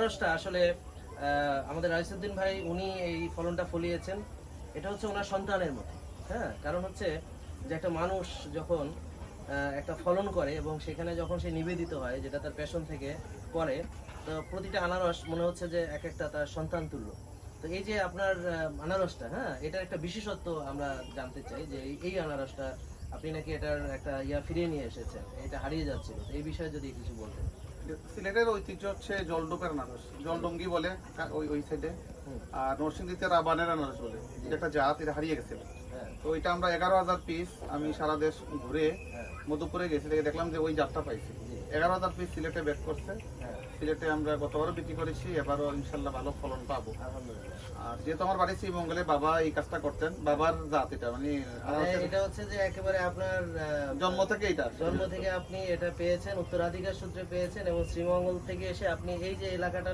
আনারসটা আসলে আমাদের রাইসুদ্দিন ভাই উনি এই ফলনটা ফলিয়েছেন। এটা হচ্ছে ওনার সন্তানের মতো। হ্যাঁ, কারণ হচ্ছে যে একটা মানুষ যখন একটা ফলন করে এবং সেখানে যখন সে নিবেদিত হয়, যেটা তার প্যাশন থেকে করে, তো প্রতিটা আনারস মনে হচ্ছে যে এক একটা তার সন্তান তুল্য। তো এই যে আপনার আনারসটা, হ্যাঁ, এটার একটা বিশেষত্ব আমরা জানতে চাই যে এই আনারসটা আপনি নাকি এটার একটা ফিরিয়ে নিয়ে এসেছেন, এটা হারিয়ে যাচ্ছিল। তো এই বিষয়ে যদি কিছু বলতেন। সিলেটের ঐতিহ্য হচ্ছে জলডোপের আনারস, জলডঙ্গি বলে ওই ওই সাইডে। হুম। আর নরসিংদীতে রাবানের আনারস বলে, এটা একটা জাত, এটা হারিয়ে গেছে। হ্যাঁ। তো ওইটা আমরা 11,000 পিস, আমি সারা দেশ ঘুরে হ্যাঁ। মধুপুরে গেছি, দেখলাম যে ওই জাতটা পাইছি। 11,000 পিস সিলেটে ব্যাক করছে। হ্যাঁ। সিলেটে আমরা গতবারও বিক্রি করেছি, এবারও ইনশাল্লাহ ভালো ফলন পাবো। আলহামদুলিল্লাহ। আর যেহেতু আমার বাড়ি শ্রীমঙ্গলে, বাবা এই কাজটা করতেন, বাবার জাত এটা, মানে আনারসের এটা হচ্ছে যে একেবারে আপনার জন্ম থেকে এটা। জন্ম থেকে আপনি এটা পেয়েছেন, উত্তরাধিকার সূত্রে পেয়েছেন এবং শ্রীমঙ্গল থেকে এসে আপনি এই যে এলাকাটা